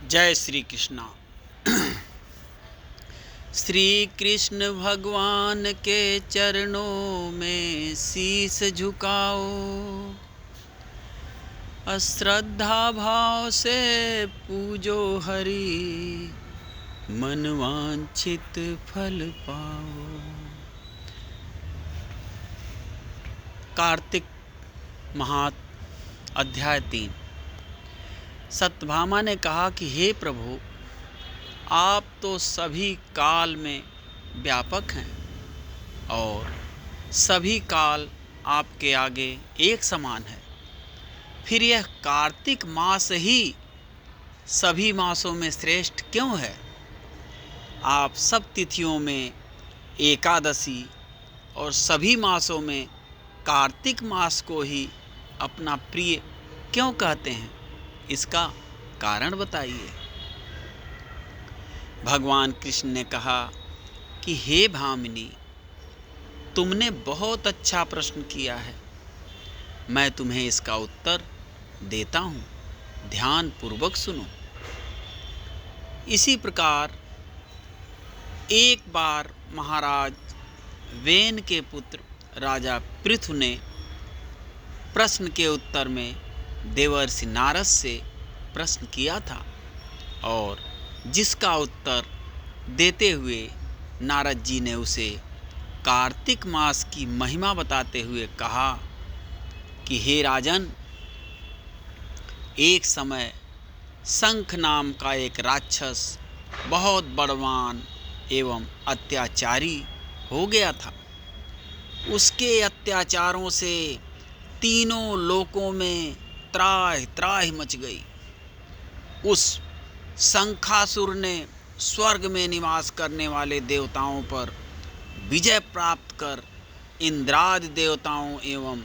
जय श्री कृष्णा। श्री कृष्ण भगवान के चरणों में शीस झुकाओ, अश्रद्धा भाव से पूजो हरि, मन वांछित फल पाओ। कार्तिक महात अध्याय 3। सत्यभामा ने कहा कि हे प्रभु, आप तो सभी काल में व्यापक हैं और सभी काल आपके आगे एक समान है। फिर यह कार्तिक मास ही सभी मासों में श्रेष्ठ क्यों है? आप सब तिथियों में एकादशी और सभी मासों में कार्तिक मास को ही अपना प्रिय क्यों कहते हैं? इसका कारण बताइए। भगवान कृष्ण ने कहा कि हे भामिनी, तुमने बहुत अच्छा प्रश्न किया है। मैं तुम्हें इसका उत्तर देता हूँ, ध्यान पूर्वक सुनो। इसी प्रकार एक बार महाराज वेन के पुत्र राजा पृथु ने प्रश्न के उत्तर में देवर्षि नारद से प्रश्न किया था और जिसका उत्तर देते हुए नारद जी ने उसे कार्तिक मास की महिमा बताते हुए कहा कि हे राजन, एक समय शंख नाम का एक राक्षस बहुत बलवान एवं अत्याचारी हो गया था। उसके अत्याचारों से तीनों लोकों में त्राहि त्राहि मच गई। उस शंखासुर ने स्वर्ग में निवास करने वाले देवताओं पर विजय प्राप्त कर इंद्रादि देवताओं एवं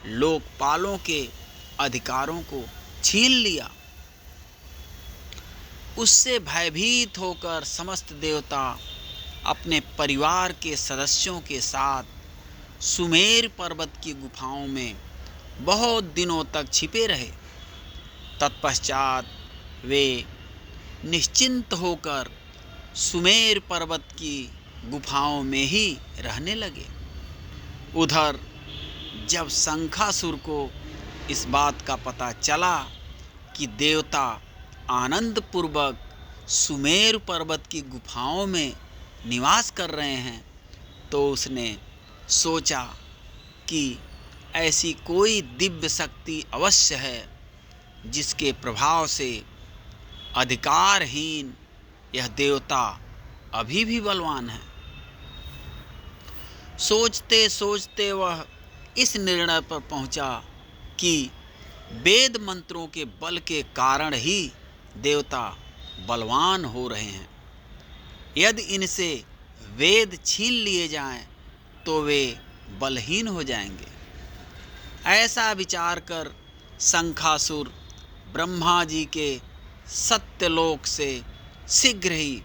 लोकपालों के अधिकारों को छीन लिया। उससे भयभीत होकर समस्त देवता अपने परिवार के सदस्यों के साथ सुमेर पर्वत की गुफाओं में बहुत दिनों तक छिपे रहे। तत्पश्चात वे निश्चिंत होकर सुमेर पर्वत की गुफाओं में ही रहने लगे। उधर जब शंखासुर को इस बात का पता चला कि देवता आनंद पूर्वक सुमेर पर्वत की गुफाओं में निवास कर रहे हैं, तो उसने सोचा कि ऐसी कोई दिव्य शक्ति अवश्य है जिसके प्रभाव से अधिकारहीन यह देवता अभी भी बलवान है। सोचते सोचते वह इस निर्णय पर पहुंचा कि वेद मंत्रों के बल के कारण ही देवता बलवान हो रहे हैं। यदि इनसे वेद छीन लिए जाएं तो वे बलहीन हो जाएंगे। ऐसा विचार कर शंखासुर ब्रह्मा जी के सत्यलोक से शीघ्र ही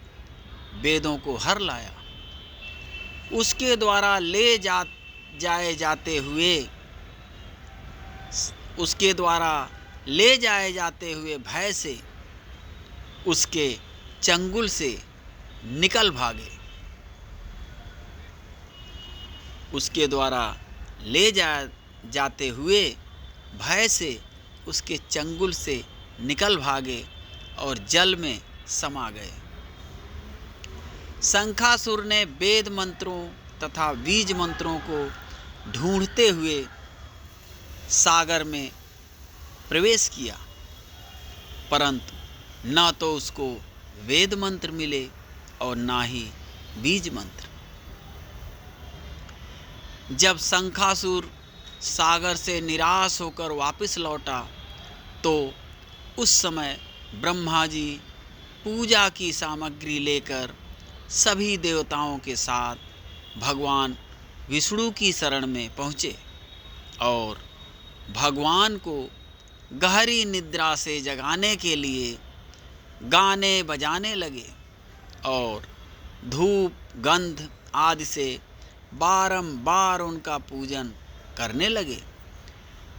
वेदों को हर लाया। उसके द्वारा ले जाए जाते हुए भय से उसके चंगुल से निकल भागे। उसके द्वारा ले जाते हुए भय से उसके चंगुल से निकल भागे और जल में समा गए। शंखासुर ने वेद मंत्रों तथा बीज मंत्रों को ढूंढते हुए सागर में प्रवेश किया, परंतु न तो उसको वेद मंत्र मिले और ना ही बीज मंत्र। जब शंखासुर सागर से निराश होकर वापस लौटा तो उस समय ब्रह्मा जी पूजा की सामग्री लेकर सभी देवताओं के साथ भगवान विष्णु की शरण में पहुँचे और भगवान को गहरी निद्रा से जगाने के लिए गाने बजाने लगे और धूप गंध आदि से बारंबार उनका पूजन करने लगे।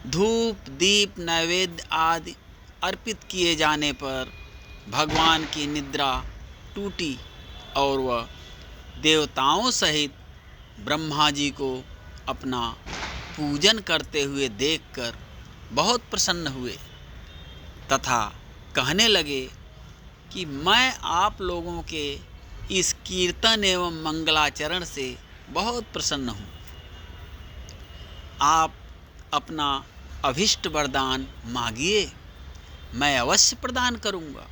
धूप दीप नैवेद्य आदि अर्पित किए जाने पर भगवान की निद्रा टूटी और वह देवताओं सहित ब्रह्मा जी को अपना पूजन करते हुए देखकर बहुत प्रसन्न हुए तथा कहने लगे कि मैं आप लोगों के इस कीर्तन एवं मंगलाचरण से बहुत प्रसन्न हूँ। आप अपना अभिष्ट वरदान मांगिए, मैं अवश्य प्रदान करूँगा।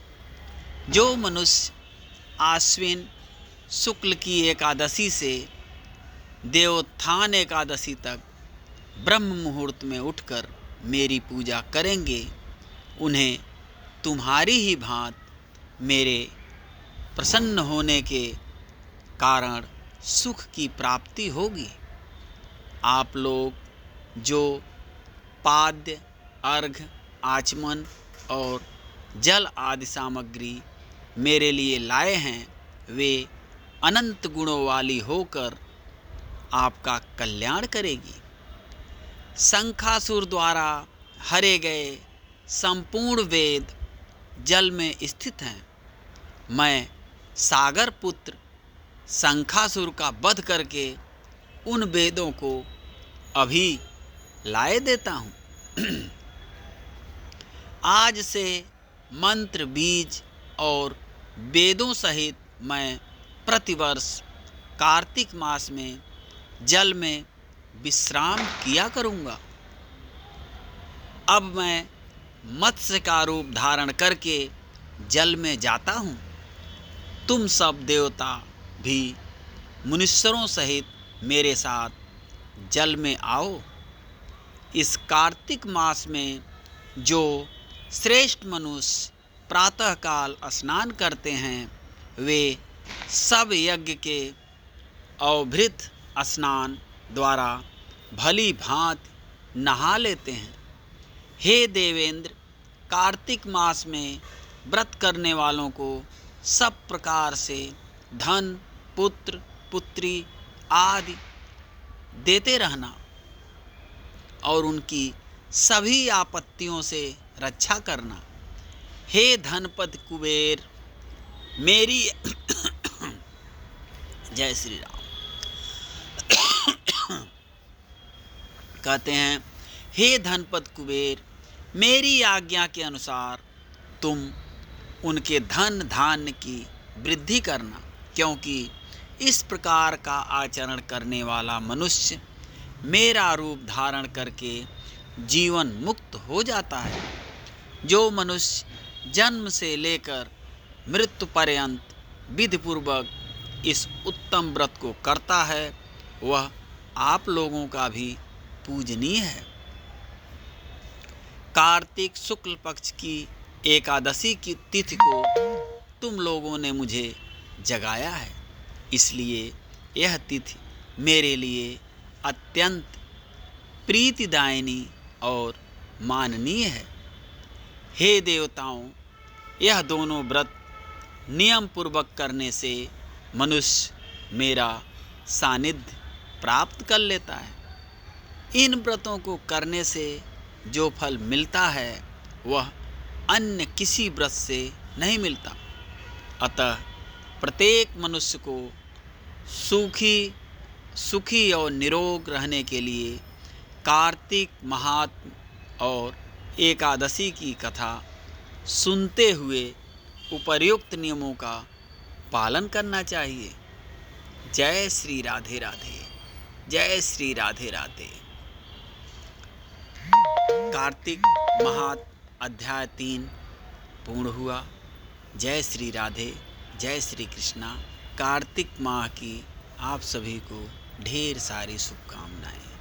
जो मनुष्य आश्विन शुक्ल की एकादशी से देवोत्थान एकादशी तक ब्रह्म मुहूर्त में उठकर मेरी पूजा करेंगे, उन्हें तुम्हारी ही भांति मेरे प्रसन्न होने के कारण सुख की प्राप्ति होगी। आप लोग जो पाद्य, अर्घ्य, आचमन और जल आदि सामग्री मेरे लिए लाए हैं, वे अनंत गुणों वाली होकर आपका कल्याण करेगी। शंखासुर द्वारा हरे गए संपूर्ण वेद जल में स्थित हैं। मैं सागर पुत्र शंखासुर का वध करके उन वेदों को अभी लाए देता हूँ। आज से मंत्र, बीज और वेदों सहित मैं प्रतिवर्ष कार्तिक मास में जल में विश्राम किया करूँगा। अब मैं मत्स्य का रूप धारण करके जल में जाता हूँ। तुम सब देवता भी मुनीश्वरों सहित मेरे साथ जल में आओ। इस कार्तिक मास में जो श्रेष्ठ मनुष्य प्रातःकाल स्नान करते हैं, वे सब यज्ञ के अवभृत स्नान द्वारा भली भांति नहा लेते हैं। हे देवेंद्र, कार्तिक मास में व्रत करने वालों को सब प्रकार से धन, पुत्र, पुत्री आदि देते रहना और उनकी सभी आपत्तियों से रक्षा करना। हे धनपति कुबेर, मेरी जय श्री राम। कहते हैं, हे धनपति कुबेर, मेरी आज्ञा के अनुसार तुम उनके धन धान्य की वृद्धि करना, क्योंकि इस प्रकार का आचरण करने वाला मनुष्य मेरा रूप धारण करके जीवन मुक्त हो जाता है। जो मनुष्य जन्म से लेकर मृत्यु पर्यंत विधिपूर्वक इस उत्तम व्रत को करता है, वह आप लोगों का भी पूजनीय है। कार्तिक शुक्ल पक्ष की एकादशी की तिथि को तुम लोगों ने मुझे जगाया है, इसलिए यह तिथि मेरे लिए अत्यंत प्रीतिदायिनी और माननीय है। हे देवताओं, यह दोनों व्रत नियम पूर्वक करने से मनुष्य मेरा सानिध्य प्राप्त कर लेता है। इन व्रतों को करने से जो फल मिलता है वह अन्य किसी व्रत से नहीं मिलता। अतः प्रत्येक मनुष्य को सुखी और निरोग रहने के लिए कार्तिक महात्म और एकादशी की कथा सुनते हुए उपर्युक्त नियमों का पालन करना चाहिए। जय श्री राधे राधे, जय श्री राधे राधे। कार्तिक महात्म अध्याय 3 पूर्ण हुआ। जय श्री राधे, जय श्री कृष्णा। कार्तिक माह की आप सभी को ढेर सारी शुभकामनाएं।